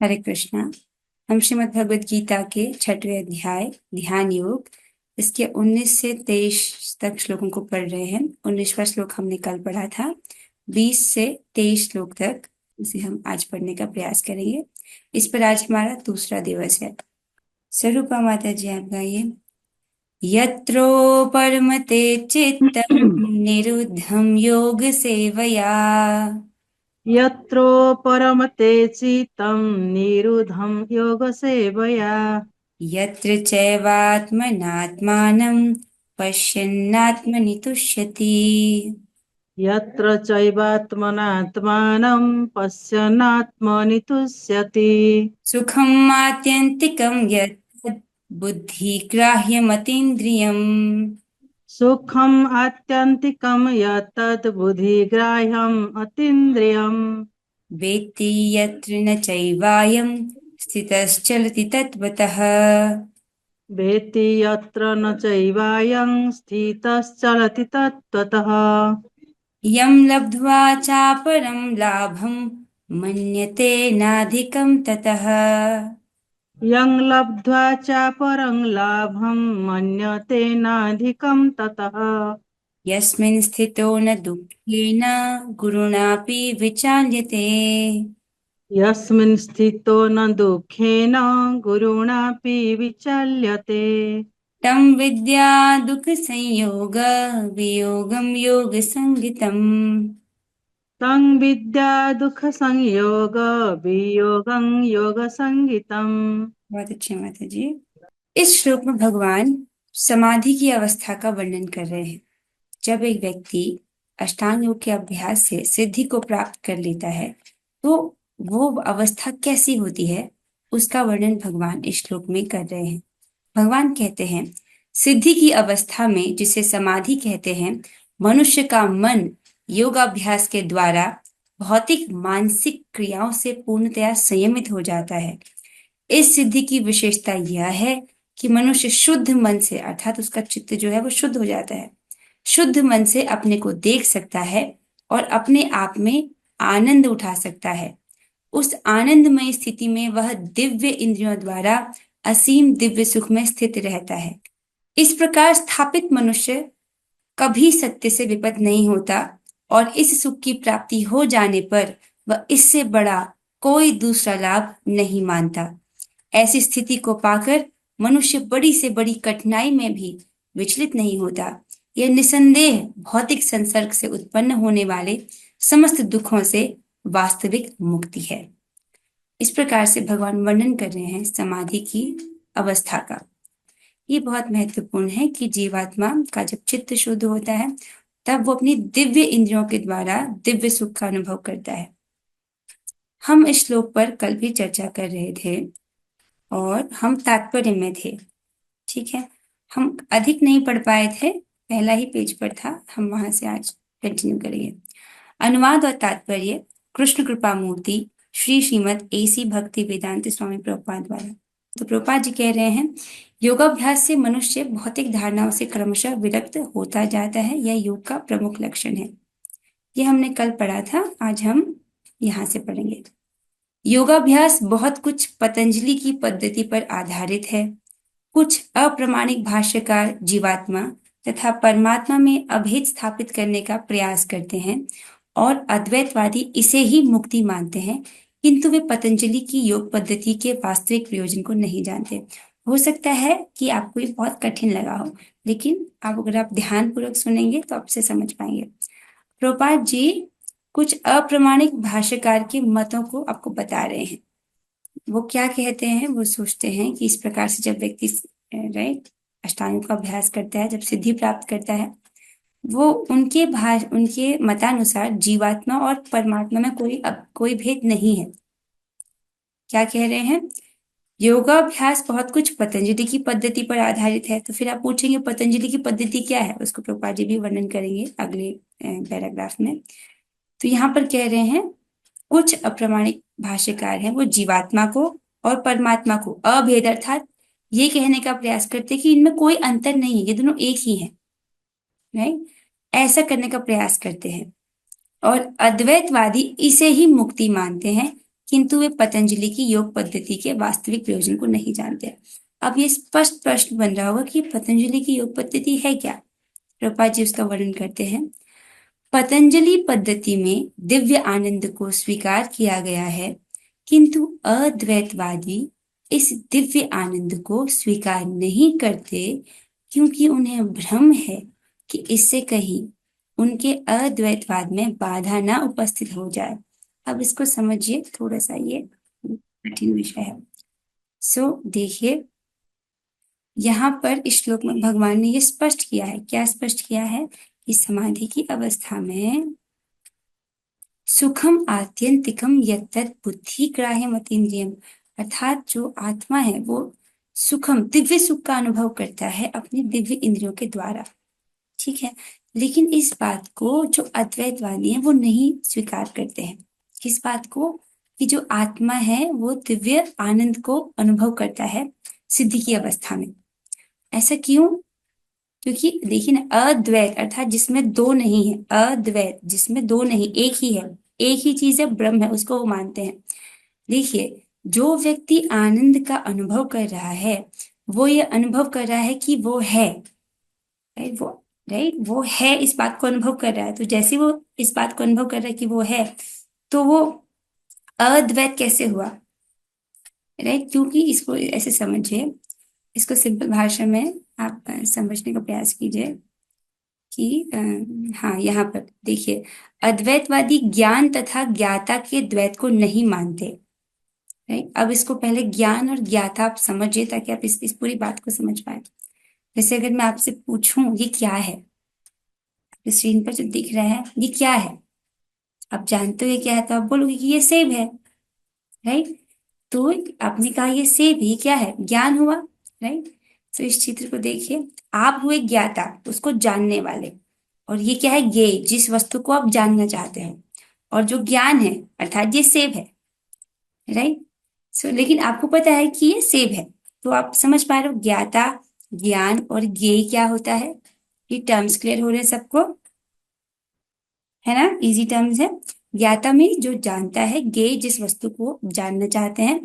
हरे कृष्णा। हम श्रीमद् भगवद गीता के 6वें अध्याय ध्यान योग इसके 19 से 23 तक श्लोकों को पढ़ रहे हैं। 19वां श्लोक हमने कल पढ़ा था। 20 से 23 श्लोक तक इसे हम आज पढ़ने का प्रयास करेंगे। इस पर आज हमारा दूसरा दिवस है। स्वरूपा माता जी आप गाइए। यत्रो परमते चित्तं निरुद्धं योग सेवया यत्रो परमते चित्तं निरुद्धं योगसेवया यत्र चैवात्मनात्मानं पश्यन्नात्मनि तुष्यति। यत्र चैवात्मनात्मानं पश्यन्नात्मनि तुष्यति। सुखम् आत्यन्तिकं यत् बुद्धिग्राह्यमतीन्द्रियम् सुखम् आत्यन्तिकं यत् तद् बुद्धिग्राह्यम् अतीन्द्रियम् वेत्ति यत्र न चैवायं स्थितश्चलति तत्त्वतः। वेत्ति यत्र न चैवायं स्थितश्चलति तत्त्वतः। यं लब्ध्वा चापरं लाभं मन्यते नाधिकं ततः। यं लब्ध्वा च परं लाभं मन्यते नाधिकं ततः। यस्मिन् स्थितो न दुःखेन गुरुणापि विचाल्यते। यस्मिन् स्थितो न दुःखेन गुरुणापि विचल्यते। तं विद्या दुःखसंयोग वियोगं योगसंज्ञितम्। तं विद्या दुःखसंयोग वियोगं योगसंज्ञितम्। बहुत अच्छे माता जी। इस श्लोक में भगवान समाधि की अवस्था का वर्णन कर रहे हैं। जब एक व्यक्ति अष्टांग योग के अभ्यास से सिद्धि को प्राप्त कर लेता है तो वो अवस्था कैसी होती है उसका वर्णन भगवान इस श्लोक में कर रहे हैं। भगवान कहते हैं सिद्धि की अवस्था में जिसे समाधि कहते हैं, मनुष्य का मन योगाभ्यास के द्वारा भौतिक मानसिक क्रियाओं से पूर्णतया संयमित हो जाता है। इस सिद्धि की विशेषता यह है कि मनुष्य शुद्ध मन से अर्थात उसका चित्त जो है वो शुद्ध हो जाता है। शुद्ध मन से अपने को देख सकता है और अपने आप में आनंद उठा सकता है। उस आनंदमय स्थिति में वह दिव्य इंद्रियों द्वारा असीम दिव्य सुख में स्थित रहता है। इस प्रकार स्थापित मनुष्य कभी सत्य से विपद नहीं होता और इस सुख की प्राप्ति हो जाने पर वह इससे बड़ा कोई दूसरा लाभ नहीं मानता। ऐसी स्थिति को पाकर मनुष्य बड़ी से बड़ी कठिनाई में भी विचलित नहीं होता। यह निसंदेह भौतिक संसर्ग से उत्पन्न होने वाले समस्त दुखों से वास्तविक मुक्ति है। इस प्रकार से भगवान वर्णन कर रहे हैं समाधि की अवस्था का। ये बहुत महत्वपूर्ण है कि जीवात्मा का जब चित्त शुद्ध होता है तब वो अपनी दिव्य इंद्रियों के द्वारा दिव्य सुख का अनुभव करता है। हम इस श्लोक पर कल भी चर्चा कर रहे थे और हम तात्पर्य में थे। ठीक है, हम अधिक नहीं पढ़ पाए थे, पहला ही पेज पर था, हम वहां से आज कंटिन्यू करेंगे। अनुवाद और तात्पर्य कृष्ण कृपा मूर्ति श्री श्रीमद एसी भक्ति वेदांत स्वामी प्रभुपाद द्वारा। तो प्रभुपाद जी कह रहे हैं योगाभ्यास से मनुष्य भौतिक धारणाओं से क्रमशः विरक्त होता जाता है। यह योग का प्रमुख लक्षण है। यह हमने कल पढ़ा था, आज हम यहाँ से पढ़ेंगे। योगाभ्यास बहुत कुछ पतंजलि की पद्धति पर आधारित है। कुछ अप्रामाणिक भाष्यकार जीवात्मा तथा परमात्मा में अभेद स्थापित करने का प्रयास करते हैं और अद्वैतवादी इसे ही मुक्ति मानते हैं, किंतु वे पतंजलि की योग पद्धति के वास्तविक प्रयोजन को नहीं जानते। हो सकता है कि आपको ये बहुत कठिन लगा हो, लेकिन अगर आप ध्यान पूर्वक सुनेंगे तो आपसे समझ पाएंगे। प्रभुपाद जी कुछ अप्रामाणिक भाष्यकार के मतों को आपको बता रहे हैं। वो क्या कहते हैं, वो सोचते हैं कि इस प्रकार से जब व्यक्ति राइट अष्टांग का अभ्यास करता है, जब सिद्धि प्राप्त करता है, वो उनके मतानुसार जीवात्मा और परमात्मा में कोई भेद नहीं है। क्या कह रहे हैं, योगाभ्यास बहुत कुछ पतंजलि की पद्धति पर आधारित है। तो फिर आप पूछेंगे पतंजलि की पद्धति क्या है, उसको प्रभुपाद जी भी वर्णन करेंगे अगले पैराग्राफ में। तो यहाँ पर कह रहे हैं कुछ अप्रामाणिक भाष्यकार हैं, वो जीवात्मा को और परमात्मा को अभेद अर्थात ये कहने का प्रयास करते हैं कि इनमें कोई अंतर नहीं है, ये दोनों एक ही हैं, राइट, ऐसा करने का प्रयास करते हैं। और अद्वैतवादी इसे ही मुक्ति मानते हैं, किंतु वे पतंजलि की योग पद्धति के वास्तविक प्रयोजन को नहीं जानते। अब ये स्पष्ट प्रश्न बन रहा होगा कि पतंजलि की योग पद्धति है क्या। प्रभुपाद जी उसका वर्णन करते हैं। पतंजलि पद्धति में दिव्य आनंद को स्वीकार किया गया है, किंतु अद्वैतवादी इस दिव्य आनंद को स्वीकार नहीं करते, क्योंकि उन्हें भ्रम है कि इससे कहीं उनके अद्वैतवाद में बाधा ना उपस्थित हो जाए। अब इसको समझिए, थोड़ा सा ये कठिन विषय है। देखिए, यहाँ पर इस श्लोक में भगवान ने ये स्पष्ट किया है। क्या स्पष्ट किया है? कि समाधि की अवस्था में सुखम आत्यंतिकम यत्तत् बुद्धि ग्राह्यम अतीन्द्रियम, अर्थात जो आत्मा है वो सुखम दिव्य सुख का अनुभव करता है अपनी दिव्य इंद्रियों के द्वारा। ठीक है, लेकिन इस बात को जो अद्वैतवादी है वो नहीं स्वीकार करते हैं। किस बात को? कि जो आत्मा है वो दिव्य आनंद को अनुभव करता है सिद्धि की अवस्था में। ऐसा क्यों? क्योंकि देखिए ना, अद्वैत अर्थात जिसमें दो नहीं है, अद्वैत जिसमें दो नहीं, एक ही है, एक ही चीज है, ब्रह्म है, उसको वो मानते हैं। देखिए, जो व्यक्ति आनंद का अनुभव कर रहा है वो ये अनुभव कर रहा है कि वो है, राइट, वो है, इस बात को अनुभव कर रहा है। तो जैसे वो इस बात को अनुभव कर रहा है कि वो है, तो वो अद्वैत कैसे हुआ? राइट, क्योंकि इसको ऐसे समझिए, इसको सिंपल भाषा में आप समझने का प्रयास कीजिए कि हाँ, यहाँ पर देखिए, अद्वैतवादी ज्ञान तथा ज्ञाता के द्वैत को नहीं मानते। राइट, अब इसको पहले ज्ञान और ज्ञाता आप समझिए ताकि आप इस पूरी बात को समझ पाए। जैसे अगर मैं आपसे पूछूं ये क्या है, स्क्रीन पर जो दिख रहा है ये क्या है, आप जानते हो ये क्या है, तो आप बोलोगे कि ये सेब है। राइट, तो आपने कहा ये सेब, ये क्या है? ज्ञान हुआ। राइट, तो इस चित्र को देखिए, आप हुए ज्ञाता, उसको जानने वाले, और ये क्या है? ये जिस वस्तु को आप जानना चाहते हैं, और जो ज्ञान है अर्थात ये सेब है। राइट, लेकिन आपको पता है कि ये सेब है, तो आप समझ पा रहे हो ज्ञाता, ज्ञान और ज्ञेय क्या होता है। ये टर्म्स क्लियर हो रहे हैं सबको? है ना, इजी टर्म्स है। ज्ञाता में जो जानता है, ज्ञेय जिस वस्तु को जानना चाहते हैं,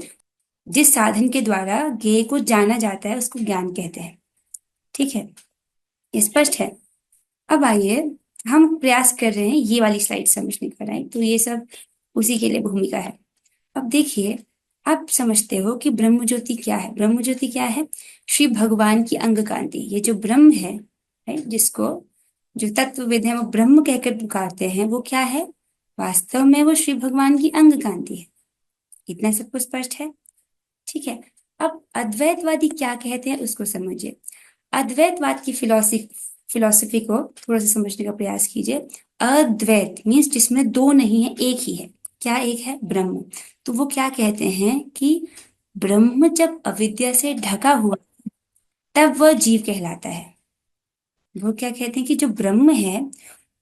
जिस साधन के द्वारा ज्ञेय को जाना जाता है उसको ज्ञान कहते हैं। ठीक है, ये स्पष्ट है। अब आइए, हम प्रयास कर रहे हैं ये वाली स्लाइड समझने का। राइट, तो ये सब उसी के लिए भूमिका है। अब देखिए, आप समझते हो कि ब्रह्म ज्योति क्या है? ब्रह्म ज्योति क्या है? श्री भगवान की अंग कांति। ये जो ब्रह्म है, राइट, जिसको जो तत्वविद है वो ब्रह्म कहकर पुकारते हैं, वो क्या है? वास्तव में वो श्री भगवान की अंग कांति है। इतना सबको स्पष्ट है? ठीक है, अब अद्वैतवादी क्या कहते हैं उसको समझिए। अद्वैतवाद की फिलॉसफी को थोड़ा सा समझने का प्रयास कीजिए। अद्वैत मीन्स जिसमें दो नहीं है, एक ही है। क्या एक है? ब्रह्म। तो वो क्या कहते हैं कि ब्रह्म जब अविद्या से ढका हुआ तब वह जीव कहलाता है। वो क्या कहते हैं कि जो ब्रह्म है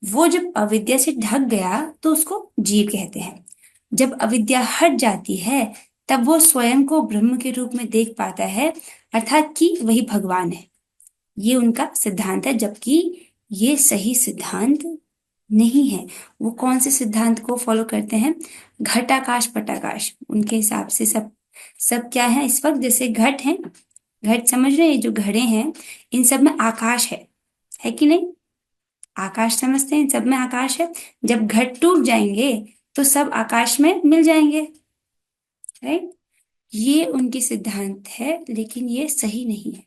वो जब अविद्या से ढक गया तो उसको जीव कहते हैं। जब अविद्या हट जाती है तब वो स्वयं को ब्रह्म के रूप में देख पाता है, अर्थात कि वही भगवान है। ये उनका सिद्धांत है, जबकि ये सही सिद्धांत नहीं है। वो कौन से सिद्धांत को फॉलो करते हैं? घटाकाश पटाकाश। उनके हिसाब से सब सब क्या है इस वक्त? जैसे घट है, घट समझ रहे हैं, जो घड़े हैं इन सब में आकाश है कि नहीं? आकाश समझते हैं, इन सब में आकाश है। जब घट टूट जाएंगे तो सब आकाश में मिल जाएंगे। राइट, ये उनकी सिद्धांत है, लेकिन ये सही नहीं है।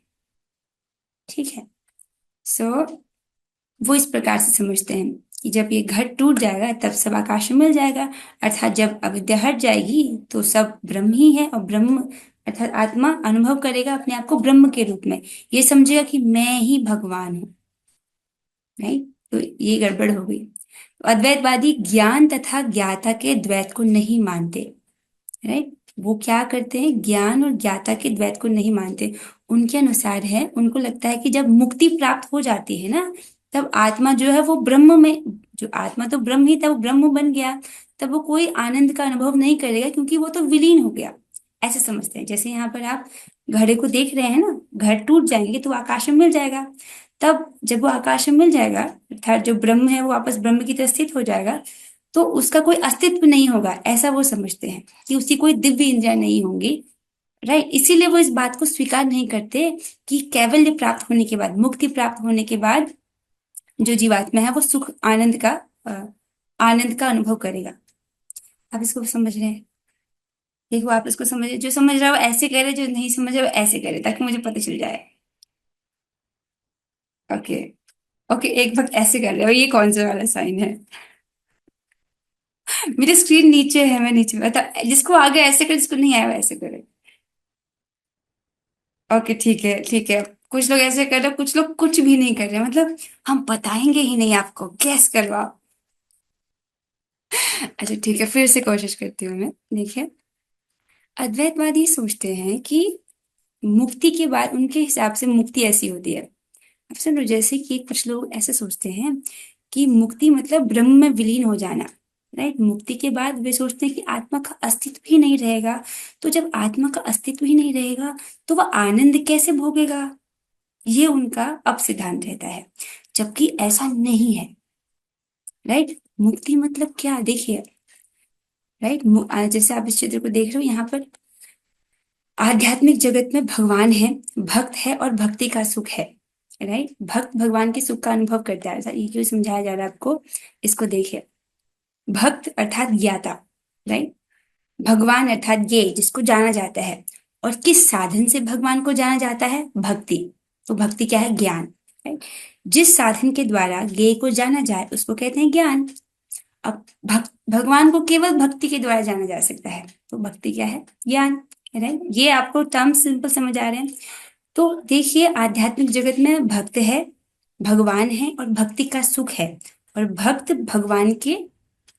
ठीक है, सो वो इस प्रकार से समझते हैं कि जब ये घट टूट जाएगा तब सब आकाश में मिल जाएगा, अर्थात जब अविद्या हट जाएगी तो सब ब्रह्म ही है, और ब्रह्म अर्थात आत्मा अनुभव करेगा अपने आप को ब्रह्म के रूप में। ये समझेगा कि मैं ही भगवान हूँ। राइट, तो ये गड़बड़ हो गई। तो अद्वैतवादी ज्ञान तथा ज्ञाता के द्वैत को नहीं मानते। राइट, वो क्या करते हैं? ज्ञान और ज्ञाता के द्वैत को नहीं मानते। उनके अनुसार है, उनको लगता है कि जब मुक्ति प्राप्त हो जाती है ना, तब आत्मा जो है वो ब्रह्म में, जो आत्मा तो ब्रह्म ही था, वो ब्रह्म बन गया, तब वो कोई आनंद का अनुभव नहीं करेगा क्योंकि वो तो विलीन हो गया। ऐसे समझते हैं। जैसे यहाँ पर आप घड़े को देख रहे हैं ना, घड़ टूट जाएंगे तो आकाश में मिल जाएगा। तब जब वो आकाश में मिल जाएगा, अर्थात जो ब्रह्म है वो वापस ब्रह्म की तरह स्थित हो जाएगा, तो उसका कोई अस्तित्व नहीं होगा, ऐसा वो समझते हैं कि उसकी कोई दिव्य इंद्रियां नहीं होंगी। राइट, इसीलिए वो इस बात को स्वीकार नहीं करते कि कैवल्य प्राप्त होने के बाद, मुक्ति प्राप्त होने के बाद जो जीवात्मा है वो सुख अ, आनंद का अनुभव करेगा। आप इसको समझ रहे हैं? देखो, आप इसको समझ, जो समझ रहा है वो ऐसे करे, जो नहीं समझ रहा है वो ऐसे करे, ताकि मुझे पता चल जाए। ओके। ओके, एक वक्त ऐसे कर रहे हो, ये कौन सा वाला साइन है? मेरी स्क्रीन नीचे है, मैं नीचे मतलब जिसको आगे ऐसे करे, जिसको नहीं आया वो ऐसे करे। ओके, ठीक है ठीक है। कुछ लोग ऐसे कर रहे हैं, कुछ लोग कुछ भी नहीं कर रहे, मतलब हम बताएंगे ही नहीं आपको, गैस करो आप। अच्छा ठीक है, फिर से कोशिश करती हूँ मैं। देखिए, अद्वैतवादी सोचते हैं कि मुक्ति के बाद उनके हिसाब से मुक्ति ऐसी होती है। अब सुनो, जैसे कि कुछ लोग ऐसे सोचते हैं कि मुक्ति मतलब ब्रह्म में विलीन हो जाना। राइट, मुक्ति के बाद वे सोचते हैं कि आत्मा का अस्तित्व ही नहीं रहेगा। तो जब आत्मा का अस्तित्व ही नहीं रहेगा तो वह आनंद कैसे भोगेगा? ये उनका अब सिद्धांत रहता है, जबकि ऐसा नहीं है। राइट, मुक्ति मतलब क्या, देखिए। राइट, जैसे आप इस चित्र को देख रहे हो, यहाँ पर आध्यात्मिक जगत में भगवान है, भक्त है और भक्ति का सुख है। राइट, भक्त भगवान के सुख का अनुभव करता है। ऐसा ये क्यों समझाया जा रहा है आपको, इसको देखिए। भक्त अर्थात ज्ञाता। राइट, भगवान अर्थात ये जिसको जाना जाता है। और किस साधन से भगवान को जाना जाता है? भक्ति। तो भक्ति क्या है? ज्ञान। राइट, जिस साधन के द्वारा ज्ञेय को जाना जाए उसको कहते हैं ज्ञान। अब भगवान को केवल भक्ति के द्वारा जाना जा सकता है, तो भक्ति क्या है? ज्ञान। राइट, ये आपको टर्म सिंपल समझ आ रहे हैं? तो देखिए, आध्यात्मिक जगत में भक्त है, भगवान है और भक्ति का सुख है। और भक्त भगवान के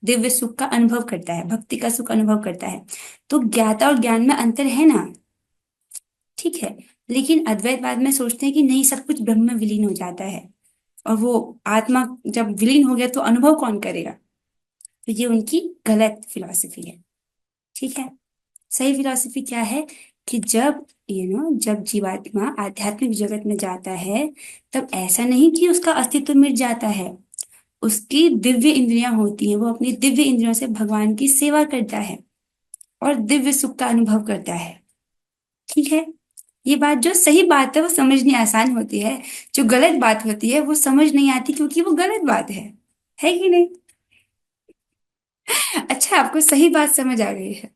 दिव्य सुख का अनुभव करता है, भक्ति का सुख अनुभव करता है। तो ज्ञाता और ज्ञान में अंतर है ना? ठीक है। लेकिन अद्वैतवाद में सोचते हैं कि नहीं, सब कुछ ब्रह्म में विलीन हो जाता है। और वो आत्मा जब विलीन हो गया तो अनुभव कौन करेगा? तो ये उनकी गलत फिलॉसफी है। ठीक है। सही फिलॉसफी क्या है कि जब जब जीवात्मा आध्यात्मिक जगत में जाता है, तब ऐसा नहीं कि उसका अस्तित्व मिट जाता है। उसकी दिव्य इंद्रियां होती हैं, वो अपनी दिव्य इंद्रियों से भगवान की सेवा करता है और दिव्य सुख का अनुभव करता है। ठीक है। ये बात, जो सही बात है वो समझनी आसान होती है, जो गलत बात होती है वो समझ नहीं आती, क्योंकि वो गलत बात है कि नहीं? अच्छा, आपको सही बात समझ आ गई है।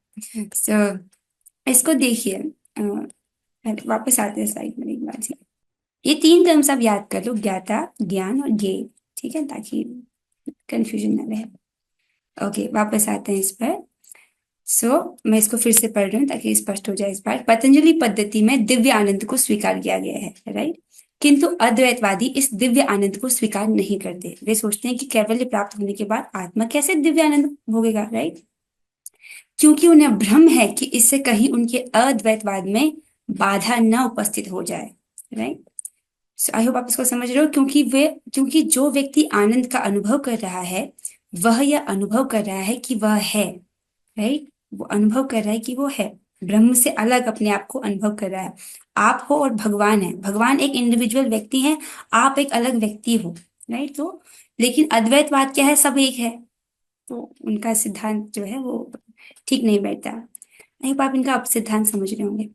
इसको देखिए, वापस आते हैं स्लाइड में एक बार जी। ये तीन टर्म्स आप याद कर लो, ज्ञाता, ज्ञान और ज्ञेय। ठीक है, ताकि कंफ्यूजन ना रहे। ओके, वापस आते हैं इस पर। मैं इसको फिर से पढ़ रही हूँ ताकि स्पष्ट हो जाए इस बार। पतंजलि पद्धति में दिव्य आनंद को स्वीकार किया गया है। राइट, किंतु अद्वैतवादी इस दिव्य आनंद को स्वीकार नहीं करते। वे सोचते हैं कि कैवल्य प्राप्त होने के बाद आत्मा कैसे दिव्य आनंद भोगेगा। राइट, क्योंकि उन्हें भ्रम है कि इससे कहीं उनके अद्वैतवाद में बाधा न उपस्थित हो जाए। राइट, आई होप आप इसको समझ रहे हो। क्योंकि जो व्यक्ति आनंद का अनुभव कर रहा है, वह यह अनुभव कर रहा है कि वह है। राइट, वो अनुभव कर रहा है कि वो है, ब्रह्म से अलग अपने आप को अनुभव कर रहा है। आप हो और भगवान है, भगवान एक इंडिविजुअल व्यक्ति है, आप एक अलग व्यक्ति हो। राइट, तो लेकिन अद्वैतवाद क्या है? सब एक है। तो उनका सिद्धांत जो है वो ठीक नहीं बैठता। नहीं, आप इनका आप सिद्धांत समझ रहे होंगे।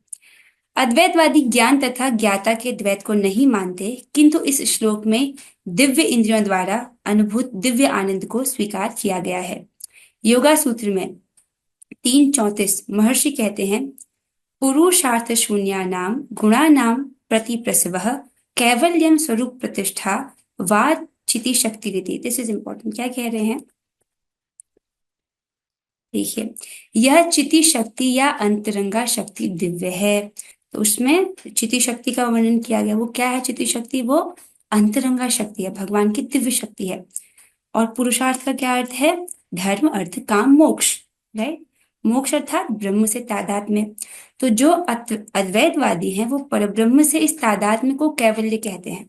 अद्वैतवादी ज्ञान तथा ज्ञाता के द्वैत को नहीं मानते, किंतु इस श्लोक में दिव्य इंद्रियों द्वारा अनुभूत दिव्य आनंद को स्वीकार किया गया है। योगा सूत्र में 3:34 महर्षि कहते हैं, पुरुषार्थ शून्यानाम गुणानाम प्रति प्रसवः कैवल्यम स्वरूप प्रतिष्ठा वाद चिति शक्ति रीति। This is important. क्या कह रहे हैं? देखिए, यह चिति शक्ति या अंतरंगा शक्ति दिव्य है। तो उसमें चिति शक्ति का वर्णन किया गया। वो क्या है चिति शक्ति? वो अंतरंगा शक्ति है, भगवान की दिव्य शक्ति है। और पुरुषार्थ का क्या अर्थ है? धर्म, अर्थ, काम, मोक्ष। राइट, मोक्ष अर्थात ब्रह्म से तादात्म्य में। तो जो अद्वैतवादी हैं वो परब्रह्म से इस तादात्म्य को कैवल्य कहते हैं।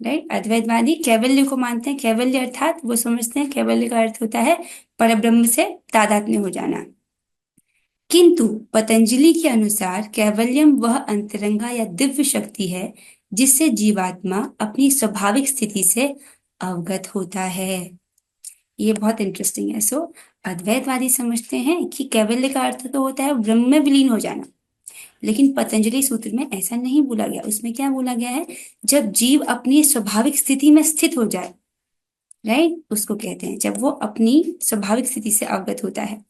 राइट, अद्वैतवादी कैवल्य को मानते हैं। कैवल्य अर्थात वो समझते हैं कैवल्य का अर्थ होता है परब्रह्म से तादात्म्य हो जाना। किंतु पतंजलि के अनुसार कैवल्यम वह अंतरंगा या दिव्य शक्ति है जिससे जीवात्मा अपनी स्वाभाविक स्थिति से अवगत होता है। ये बहुत इंटरेस्टिंग है। सो अद्वैतवादी समझते हैं कि कैवल्य का अर्थ तो होता है ब्रह्म में विलीन हो जाना, लेकिन पतंजलि सूत्र में ऐसा नहीं बोला गया। उसमें क्या बोला गया है, जब जीव अपनी स्वाभाविक स्थिति में स्थित हो जाए, राइट, उसको कहते हैं जब वो अपनी स्वाभाविक स्थिति से अवगत होता है।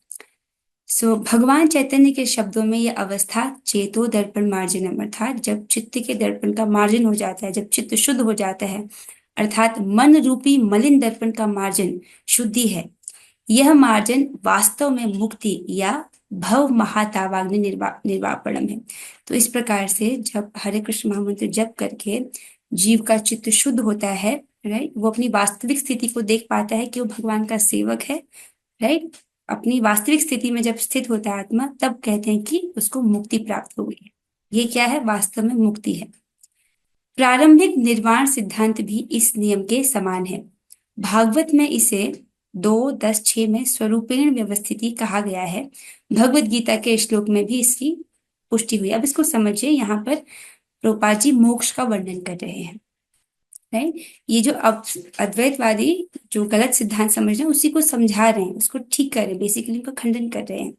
सो भगवान चैतन्य के शब्दों में यह अवस्था चेतो दर्पण मार्जनम, अर्थात जब चित्त के दर्पण का मार्जन हो जाता है, जब चित्त शुद्ध हो जाता है, अर्थात मन रूपी मलिन दर्पण का मार्जन शुद्धि है। यह मार्जन वास्तव में मुक्ति या भव महातावाग्नि निर्वापणम है। तो इस प्रकार से जब हरे कृष्ण महामंत्र जप करके जीव का चित्त शुद्ध होता है, राइट, वो अपनी वास्तविक स्थिति को देख पाता है कि वो भगवान का सेवक है, राइट। अपनी वास्तविक स्थिति में जब स्थित होता है आत्मा, तब कहते हैं कि उसको मुक्ति प्राप्त हो गई है। ये क्या है, वास्तव में मुक्ति है। प्रारंभिक निर्वाण सिद्धांत भी इस नियम के समान है। भागवत में इसे 2:10-6 में स्वरूपेण व्यवस्थिति कहा गया है। भगवत गीता के श्लोक में भी इसकी पुष्टि हुई। अब इसको समझिए, यहाँ पर प्रभुपाद जी मोक्ष का वर्णन कर रहे हैं, राइट। ये जो अब अद्वैतवादी जो गलत सिद्धांत समझ रहे हैं उसी को समझा रहे हैं, उसको ठीक कर रहे हैं, बेसिकली उनका खंडन कर रहे हैं।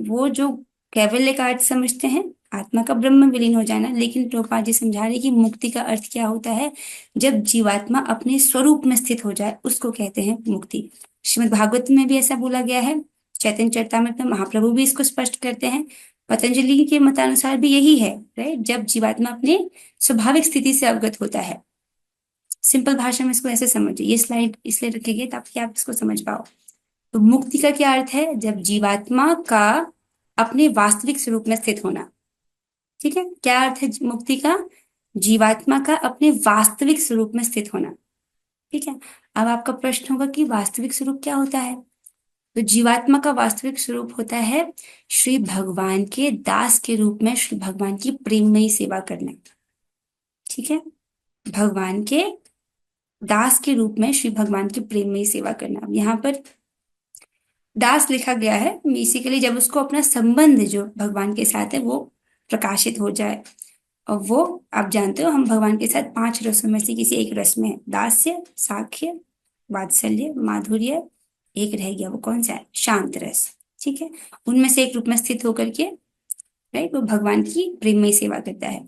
वो जो कैवल्य का अर्थ समझते हैं आत्मा का ब्रह्म में विलीन हो जाना, लेकिन प्रभुपाद जी समझा रहे हैं कि मुक्ति का अर्थ क्या होता है, जब जीवात्मा अपने स्वरूप में स्थित हो जाए उसको कहते हैं मुक्ति। श्रीमद् भागवत में भी ऐसा बोला गया है, चैतन्य चरितामृत में महाप्रभु भी इसको स्पष्ट करते हैं, पतंजलि के मतानुसार भी यही है, राइट। जब जीवात्मा अपने स्वाभाविक स्थिति से अवगत होता है। सिंपल भाषा में इसको ऐसे समझिए, ये स्लाइड इसलिए रखी गई ताकि आप इसको समझ पाओ। तो मुक्ति का क्या अर्थ है, जब जीवात्मा का अपने वास्तविक स्वरूप में स्थित होना। ठीक है, क्या अर्थ है मुक्ति का, जीवात्मा का अपने वास्तविक स्वरूप में स्थित होना। ठीक है, अब आपका प्रश्न होगा कि वास्तविक स्वरूप क्या होता है। तो जीवात्मा का वास्तविक स्वरूप होता है श्री भगवान के दास के रूप में श्री भगवान की प्रेममयी सेवा करना। ठीक है, भगवान के दास के रूप में श्री भगवान की प्रेममयी सेवा करना। अब यहाँ पर दास लिखा गया है बेसिकली जब उसको अपना संबंध जो भगवान के साथ है वो प्रकाशित हो जाए। और वो आप जानते हो, हम भगवान के साथ 5 रसों में से किसी एक रस में है, दास्य, साख्य, वात्सल्य, माधुर्य, एक रह गया, वो कौन सा है, शांत रस। ठीक है, उनमें से एक रूप में स्थित होकर के, राइट, वो भगवान की प्रेममय सेवा करता है।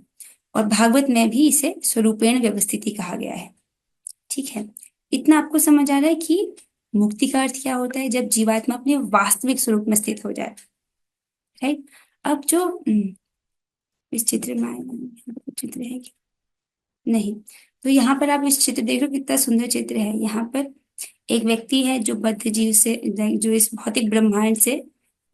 और भागवत में भी इसे स्वरूपेण व्यवस्थिति कहा गया है। ठीक है, इतना आपको समझ आ रहा है कि मुक्ति का अर्थ क्या होता है, जब जीवात्मा अपने वास्तविक स्वरूप में स्थित हो जाए, राइट। अब जो इस चित्र में आएगा, चित्र है क्या, नहीं, तो यहाँ पर आप इस चित्र देख रहे हो, कितना सुंदर चित्र है। यहाँ पर एक व्यक्ति है जो बद्ध जीव से, जो इस भौतिक ब्रह्मांड से,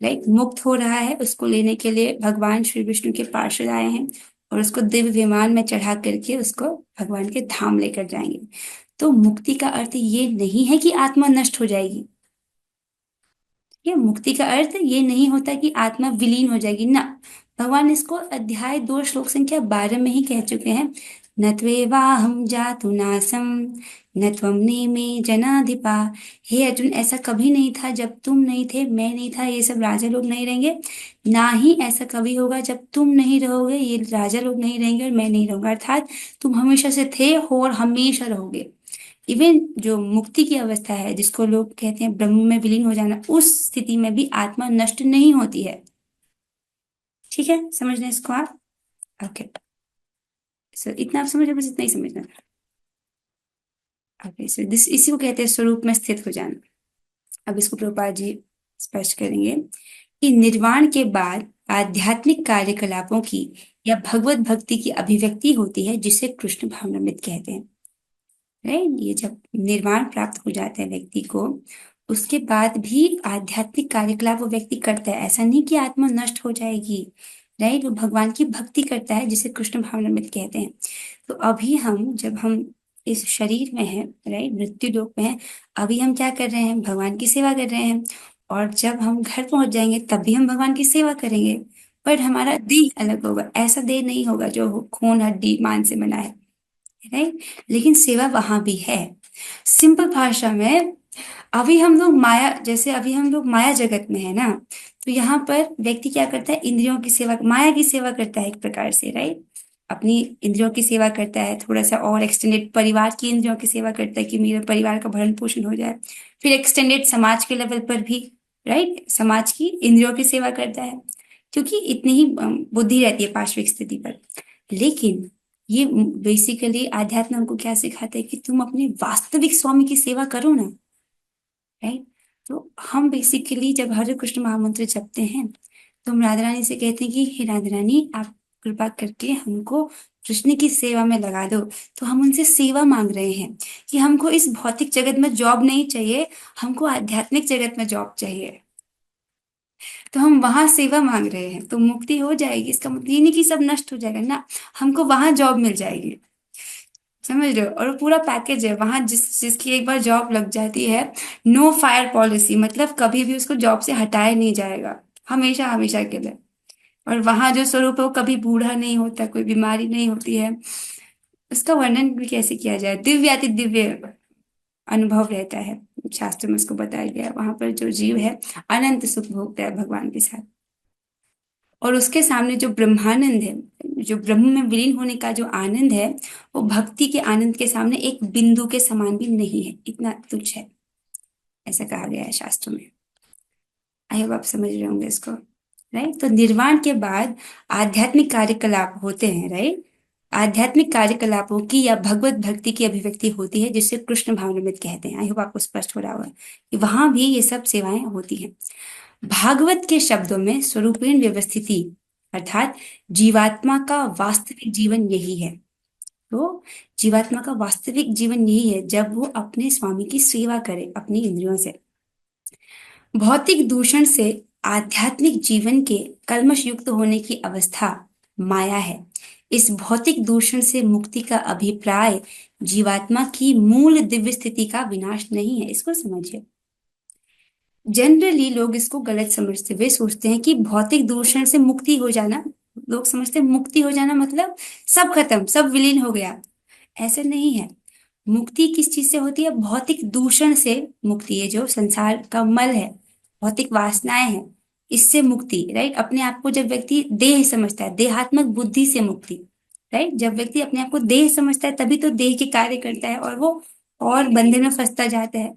राइट, मुक्त हो रहा है। उसको लेने के लिए भगवान श्री विष्णु के पार्षद आए हैं और उसको दिव्य विमान में चढ़ा करके उसको भगवान के धाम लेकर जाएंगे। तो मुक्ति का अर्थ ये नहीं है कि आत्मा नष्ट हो जाएगी। ये मुक्ति का अर्थ ये नहीं होता कि आत्मा विलीन हो जाएगी ना। भगवान इसको अध्याय 2 श्लोक संख्या 12 में ही कह चुके हैं, न त्वेवाहम जातु नासम न त्वम नेमे जनाधिपा। हे अर्जुन, ऐसा कभी नहीं था जब तुम नहीं थे, मैं नहीं था, ये सब राजा लोग नहीं रहेंगे, ना ही ऐसा कभी होगा जब तुम नहीं रहोगे, ये राजा लोग नहीं रहेंगे और मैं नहीं रहूंगा। अर्थात तुम हमेशा से थे, हो और हमेशा रहोगे। इवन जो मुक्ति की अवस्था है जिसको लोग कहते हैं ब्रह्म में विलीन हो जाना, उस स्थिति में भी आत्मा नष्ट नहीं होती है। ठीक है, समझ रहे हैं इसको आप, ओके। सो इतना आप समझ रहे, बस इतना ही समझना। ओके, सो दिस, इसी को कहते हैं स्वरूप में स्थित हो जाना। अब इसको प्रभुपाद जी स्पष्ट करेंगे कि निर्वाण के बाद आध्यात्मिक कार्यकलापों की या भगवत भक्ति की अभिव्यक्ति होती है, जिसे कृष्ण भावनामृत कहते हैं, राइट। ये जब निर्वाण प्राप्त हो जाता है व्यक्ति को, उसके बाद भी आध्यात्मिक कार्यकलाप वो व्यक्ति करता है। ऐसा नहीं कि आत्मा नष्ट हो जाएगी, राइट, वो भगवान की भक्ति करता है, जिसे कृष्ण भावनामृत कहते हैं। तो अभी हम जब हम इस शरीर में हैं, राइट, मृत्यु लोक में हैं, अभी हम क्या कर रहे हैं, भगवान की सेवा कर रहे हैं। और जब हम घर पहुंच जाएंगे तब भी हम भगवान की सेवा करेंगे, पर हमारा देह अलग होगा। ऐसा देह नहीं होगा जो खून हड्डी मांस से बना है, राइट, लेकिन सेवा वहां भी है। सिंपल भाषा में, अभी हम लोग माया, जैसे अभी हम लोग माया जगत में है ना, तो यहाँ पर व्यक्ति क्या करता है, इंद्रियों की सेवा, माया की सेवा करता है एक प्रकार से, राइट। अपनी इंद्रियों की सेवा करता है, थोड़ा सा और एक्सटेंडेड परिवार की इंद्रियों की सेवा करता है कि मेरे परिवार का भरण पोषण हो जाए, फिर एक्सटेंडेड समाज के लेवल पर भी, राइट, समाज की इंद्रियों की सेवा करता है, क्योंकि इतनी ही बुद्धि रहती है पार्श्विक स्थिति पर। लेकिन ये बेसिकली आध्यात्म हमको क्या सिखाता है कि तुम अपने वास्तविक स्वामी की सेवा करो ना, राइट। तो हम बेसिकली जब हरे कृष्ण महामंत्र जपते हैं तो हम राधा रानी से कहते हैं कि हे राधा रानी, आप कृपा करके हमको कृष्ण की सेवा में लगा दो। तो हम उनसे सेवा मांग रहे हैं कि हमको इस भौतिक जगत में जॉब नहीं चाहिए, हमको आध्यात्मिक जगत में जॉब चाहिए। तो हम वहां सेवा मांग रहे हैं, तो मुक्ति हो जाएगी, इसका मतलब ये नहीं कि सब नष्ट हो जाएगा ना, हमको वहां जॉब मिल जाएगी। समझ रहे हो? और वो पूरा पैकेज है वहां, जिसकी एक बार जॉब लग जाती है, नो फायर पॉलिसी, मतलब कभी भी उसको जॉब से हटाया नहीं जाएगा, हमेशा हमेशा के लिए। और वहां जो स्वरूप है वो कभी बूढ़ा नहीं होता, कोई बीमारी नहीं होती है। उसका वर्णन भी कैसे किया जाए, दिव्याति दिव्य अनुभव रहता है। शास्त्र में उसको बताया गया है, वहां पर जो जीव है अनंत सुख भोगता है भगवान के साथ। और उसके सामने जो ब्रह्मानंद है, जो ब्रह्म में विलीन होने का जो आनंद है, वो भक्ति के आनंद के सामने एक बिंदु के समान भी नहीं है, इतना तुच्छ है, ऐसा कहा गया है शास्त्रों में। आई होप आप समझ रहे होंगे इसको, राइट। तो निर्वाण के बाद आध्यात्मिक कार्यकलाप होते हैं, राइट। आध्यात्मिक कार्यकलापों की या भगवत भक्ति की अभिव्यक्ति होती है, जिसे कृष्ण भावनामृत कहते हैं। आई होप आपको स्पष्ट हो रहा होगा कि वहां भी ये सब सेवाएं होती हैं। भागवत के शब्दों में स्वरूपेण व्यवस्थिति अर्थात जीवात्मा का वास्तविक जीवन यही है। तो जीवात्मा का वास्तविक जीवन यही है जब वो अपने स्वामी की सेवा करे अपनी इंद्रियों से। भौतिक दूषण से आध्यात्मिक जीवन के कल्मश युक्त होने की अवस्था माया है। इस भौतिक दूषण से मुक्ति का अभिप्राय जीवात्मा की मूल दिव्य स्थिति का विनाश नहीं है, इसको समझिए। जनरली लोग इसको गलत समझते हुए सोचते हैं कि भौतिक दूषण से मुक्ति हो जाना, लोग समझते हैं मुक्ति हो जाना मतलब सब खत्म, सब विलीन हो गया। ऐसा नहीं है। मुक्ति किस चीज से होती है? भौतिक दूषण से मुक्ति है, जो संसार का मल है, भौतिक वासनाएं हैं, इससे मुक्ति, राइट। अपने आप को जब व्यक्ति देह समझता है, देहात्मक बुद्धि से मुक्ति, राइट। जब व्यक्ति अपने आप को देह समझता है तभी तो देह के कार्य करता है और वो और बंधन में फंसता जाता है।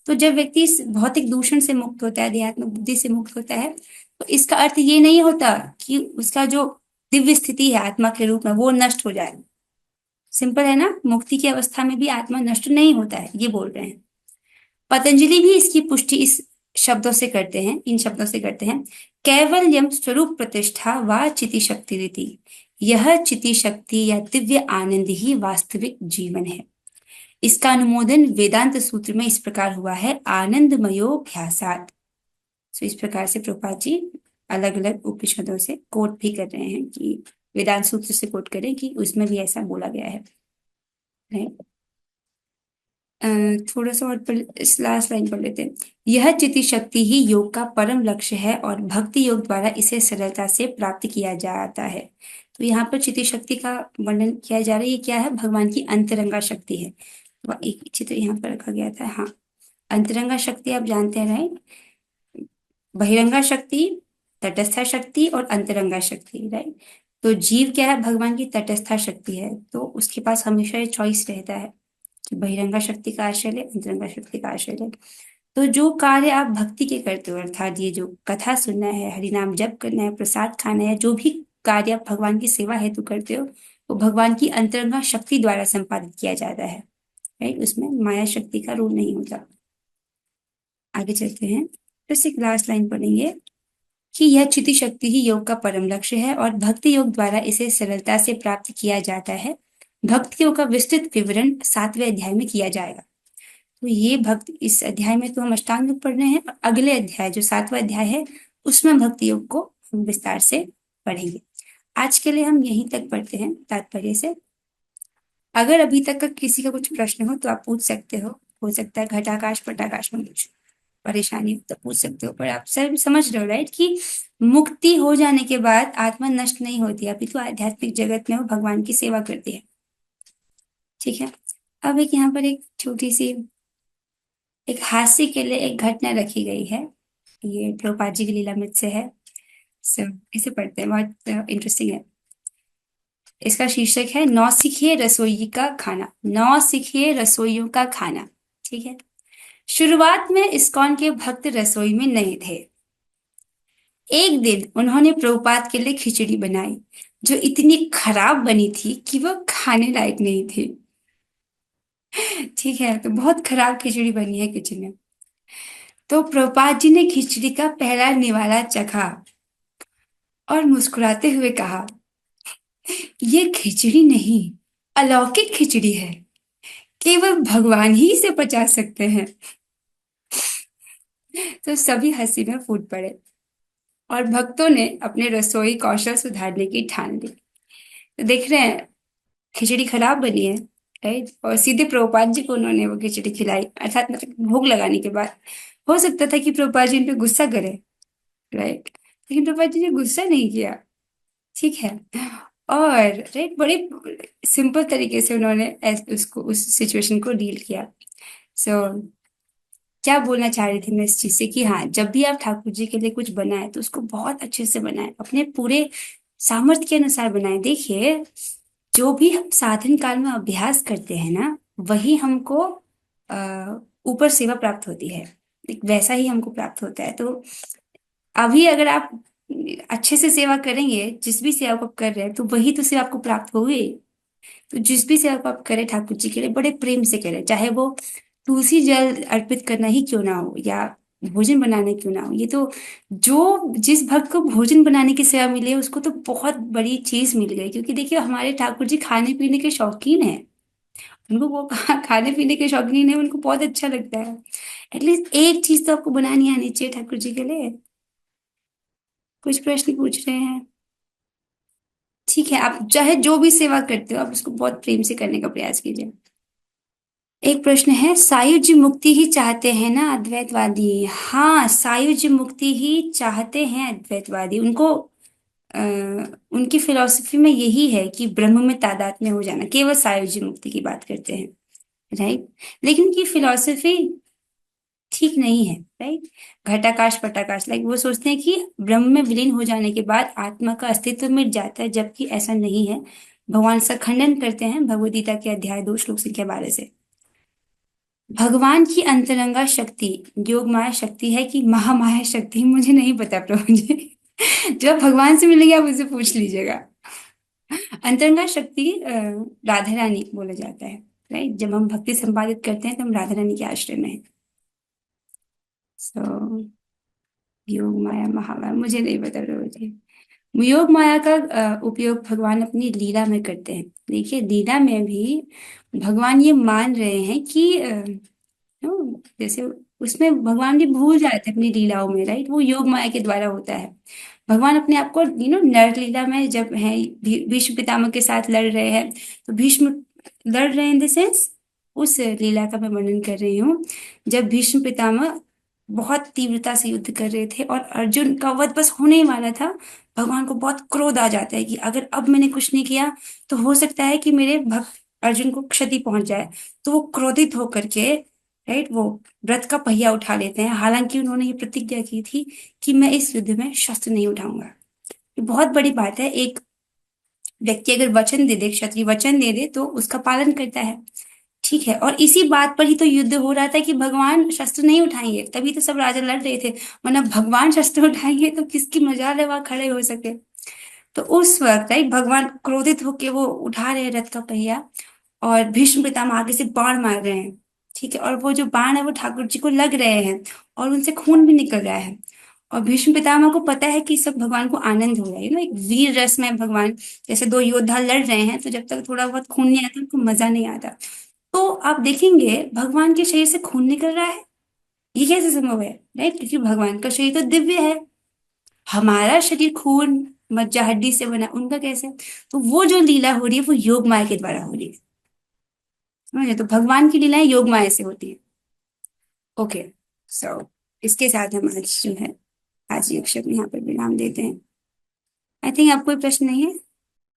तो जब व्यक्ति इस भौतिक दूषण से मुक्त होता है, देहात्मक बुद्धि से मुक्त होता है, तो इसका अर्थ ये नहीं होता कि उसका जो दिव्य स्थिति है आत्मा के रूप में वो नष्ट हो जाए। सिंपल है ना, मुक्ति की अवस्था में भी आत्मा नष्ट नहीं होता है, ये बोल रहे हैं। पतंजलि भी इसकी पुष्टि इस शब्दों से करते हैं, इन शब्दों से करते हैं, कैवल्यम स्वरूप प्रतिष्ठा व चिति शक्ति रीति। यह चिति शक्ति या दिव्य आनंद ही वास्तविक जीवन है। इसका अनुमोदन वेदांत सूत्र में इस प्रकार हुआ है, आनंदमयोध्यासात्। सो इस प्रकार से प्रभुपाद जी अलग अलग उपनिषदों से कोट भी कर रहे हैं कि वेदांत सूत्र से कोट करें कि उसमें भी ऐसा बोला गया है, right? अ, थोड़ा सा और इस लास्ट लाइन पढ़ लेते हैं। यह चिति शक्ति ही योग का परम लक्ष्य है और भक्ति योग द्वारा इसे सरलता से प्राप्त किया जाता है। तो यहाँ पर चिति शक्ति का वर्णन किया जा रहा है, ये क्या है? भगवान की अंतरंगा शक्ति है। तो एक चित्र यहाँ पर रखा गया था, हाँ। अंतरंगा शक्ति आप जानते हैं, राइट। बहिरंगा शक्ति, तटस्था शक्ति और अंतरंगा शक्ति, राइट। तो जीव क्या है? भगवान की तटस्था शक्ति है, तो उसके पास हमेशा ये चॉइस रहता है कि बहिरंगा शक्ति का आश्रय ले, अंतरंगा शक्ति का आश्रय ले। तो जो कार्य आप भक्ति के करते हो, अर्थात ये जो कथा सुनना है, हरिनाम जप करना है, प्रसाद खाना है, जो भी कार्य आप भगवान की सेवा हेतु करते हो, वो भगवान की अंतरंगा शक्ति द्वारा संपादित किया जाता है, राइट। उसमें माया शक्ति का रोल नहीं होता। आगे चलते हैं, फिर से लास्ट लाइन पढ़ेंगे कि यह चिति शक्ति ही योग का परम लक्ष्य है और भक्ति योग द्वारा इसे सरलता से प्राप्त किया जाता है। भक्ति योग का विस्तृत विवरण 7वें अध्याय में किया जाएगा। तो ये भक्ति, इस अध्याय में तो हम अष्टांग योग पढ़ रहे हैं, और अगले अध्याय जो 7वां अध्याय है उसमें भक्ति योग को हम विस्तार से पढ़ेंगे। आज के लिए हम यहीं तक पढ़ते हैं तात्पर्य से। अगर अभी तक का किसी का कुछ प्रश्न हो तो आप पूछ सकते हो सकता है घटाकाश पटाकाश में कुछ परेशानी हो तो पूछ सकते हो, पर आप सर समझ रहे हो, राइट, कि मुक्ति हो जाने के बाद आत्मा नष्ट नहीं होती, अभी तो आध्यात्मिक जगत में वो भगवान की सेवा करती है। ठीक है। अब एक यहाँ पर एक छोटी सी एक हास्य के लिए एक घटना रखी गई है, ये प्रभुपाद जी की लीलामृत से है। सो इसे पढ़ते हैं, बहुत इंटरेस्टिंग है। इसका शीर्षक है नौसिखिए रसोई का खाना, नौसिखिए रसोइयों का खाना। ठीक है। शुरुआत में इस्कॉन के भक्त रसोई में नए थे। एक दिन उन्होंने प्रभुपाद के लिए खिचड़ी बनाई, जो इतनी खराब बनी थी कि वह खाने लायक नहीं थी। ठीक है, तो बहुत खराब खिचड़ी बनी है किचन में। तो प्रभुपाद जी ने खिचड़ी का पहला निवाला चखा और मुस्कुराते हुए कहा, ये खिचड़ी नहीं, अलौकिक खिचड़ी है, केवल भगवान ही इसे पचा सकते हैं। तो सभी हंसी में फूट पड़े और भक्तों ने अपने रसोई कौशल सुधारने की ठान ली। तो देख रहे हैं, खिचड़ी खराब बनी है, राइट, और सीधे प्रभुपाद जी को उन्होंने वो खिचड़ी खिलाई, अर्थात मतलब भोग लगाने के बाद। हो सकता था कि प्रभुपाद जी इन पे गुस्सा करे, राइट, लेकिन प्रभुपाद जी ने गुस्सा नहीं किया। ठीक है। और राइट, बड़े सिंपल तरीके से उन्होंने उसको, उस सिचुएशन को डील किया। सो क्या बोलना चाह रही थी मैं इस चीज से कि हाँ, जब भी आप ठाकुर जी के लिए कुछ बनाए तो उसको बहुत अच्छे से बनाए, अपने पूरे सामर्थ्य के अनुसार बनाए। देखिए, जो भी हम साधन काल में अभ्यास करते हैं ना, वही हमको ऊपर सेवा प्राप्त होती है, एक वैसा ही हमको प्राप्त होता है। तो अभी अगर आप अच्छे से सेवा करेंगे, जिस भी सेवा को आप कर रहे हैं, तो वही तो सेवा आपको प्राप्त होगी। तो जिस भी सेवा को आप करें ठाकुर जी के लिए, बड़े प्रेम से करें, चाहे वो तुलसी जल अर्पित करना ही क्यों ना हो या भोजन बनाना क्यों ना हो। ये तो जो जिस भक्त को भोजन बनाने की सेवा मिली है, उसको तो बहुत बड़ी चीज मिल गई, क्योंकि देखिए हमारे ठाकुर जी खाने पीने के शौकीन हैं। उनको वो खाने पीने के शौकीन है, उनको बहुत अच्छा लगता है। एटलीस्ट एक चीज तो आपको बनानी आनी चाहिए ठाकुर जी के लिए। कुछ प्रश्न पूछ रहे हैं? ठीक है, आप चाहे जो भी सेवा करते हो, आप उसको बहुत प्रेम से करने का प्रयास कीजिए। एक प्रश्न है, सायुज्य मुक्ति ही चाहते हैं ना अद्वैतवादी? हाँ, सायुज्य मुक्ति ही चाहते हैं अद्वैतवादी। उनको आ, उनकी फिलॉसफी में यही है कि ब्रह्म में तादात्म्य हो जाना, केवल सायुज्य मुक्ति की बात करते हैं, राइट। लेकिन उनकी फिलॉसफी ठीक नहीं है, राइट। घटाकाश पटाकाश, लाइक वो सोचते हैं कि ब्रह्म में विलीन हो जाने के बाद आत्मा का अस्तित्व मिट जाता है, जबकि ऐसा नहीं है। भगवान इसका खंडन करते हैं भगवद गीता के अध्याय 2 श्लोक संख्या 12 से। भगवान की अंतरंगा शक्ति योग माया शक्ति है कि महामाया शक्ति, मुझे नहीं पता प्रभु जी। जब भगवान से मिलेंगे आप उनसे पूछ लीजिएगा। अंतरंगा शक्ति राधा रानी बोला जाता है, राइट। जब हम भक्ति संपादित करते हैं तो हम राधा रानी के आश्रय में हैं। सो योग माया महामाया मुझे नहीं पता प्रभु जी। योग माया का उपयोग भगवान अपनी लीला में करते हैं। देखिए, लीला में भी भगवान ये मान रहे हैं कि जैसे उसमें भगवान भी भूल जाते हैं अपनी लीलाओं में, राइट। वो योग माया के द्वारा होता है। भगवान अपने आप को नर लीला में जब है भीष्म पितामह के साथ लड़ रहे हैं, तो भीष्म लड़ रहे हैं इन द सेंस, उस लीला का मैं वर्णन कर रही हूँ। जब भीष्म पितामह बहुत तीव्रता से युद्ध कर रहे थे और अर्जुन का वध बस होने ही वाला था, भगवान को बहुत क्रोध आ जाता है कि अगर अब मैंने कुछ नहीं किया तो हो सकता है कि मेरे भक्त अर्जुन को क्षति पहुंच जाए। तो वो क्रोधित होकर के, राइट, वो रथ का पहिया उठा लेते हैं। हालांकि उन्होंने ये प्रतिज्ञा की थी कि मैं इस युद्ध में शस्त्र नहीं उठाऊंगा। ये बहुत बड़ी बात है। एक व्यक्ति अगर वचन दे दे, क्षत्रिय वचन दे दे, तो उसका पालन करता है। ठीक है, और इसी बात पर ही तो युद्ध हो रहा था कि भगवान शस्त्र नहीं उठाएंगे, तभी तो सब राजा लड़ रहे थे। वरना भगवान शस्त्र उठाएंगे तो किसकी मजाल है वहां खड़े हो सके। तो उस वक्त, राइट, भगवान क्रोधित होके वो उठा रहे हैं रथ का पहिया, और भीष्म पितामह आगे से बाण मार रहे हैं। ठीक है, और वो जो बाण है वो ठाकुर जी को लग रहे हैं और उनसे खून भी निकल रहा है। और भीष्म पितामह को पता है कि सब भगवान को आनंद हो रहा है, एक वीर रस में भगवान, जैसे दो योद्धा लड़ रहे हैं, तो जब तक थोड़ा बहुत खून नहीं आता उनको मजा नहीं आता। तो आप देखेंगे भगवान के शरीर से खून निकल रहा है, ये कैसे संभव है, राइट, क्योंकि भगवान का शरीर तो दिव्य है। हमारा शरीर खून मज्जा हड्डी से बना, उनका कैसे? तो वो जो लीला हो रही है वो योग माया के द्वारा हो रही है, समझे? तो भगवान की लीलाएं योग माया से होती है। ओके, सो इसके साथ हम आज जो है, आज ये अक्षर यहाँ पर विराम देते हैं। आई थिंक आपको कोई प्रश्न नहीं है।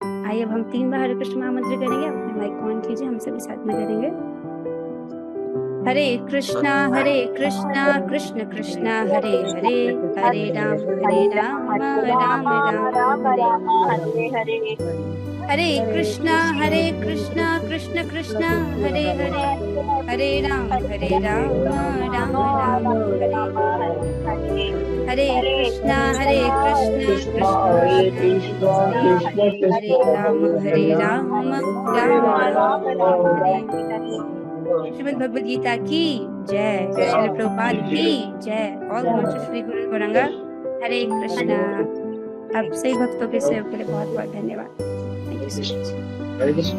आइए अब हम 3 बार हरे कृष्ण महामंत्र करेंगे। आप अपने माइक ऑन कीजिए, हम सभी साथ में करेंगे। हरे कृष्णा कृष्ण कृष्णा हरे हरे, हरे राम राम राम राम हरे राम हरे। हरे हरे। हरे कृष्णा कृष्ण कृष्ण हरे हरे, हरे राम राम राम हरे हरे। हरे कृष्णा कृष्ण कृष्ण हरे हरे, हरे राम राम राम हरे हरे। श्रीमद् भगवद गीता की जय, श्रील प्रभुपाद की जय। ऑल ग्लोरी टू श्री गुरु गौरांगा। हरे कृष्णा। आप सही भक्तों के सहयोग के लिए बहुत बहुत धन्यवाद। Thank you so much. Hare Krishna.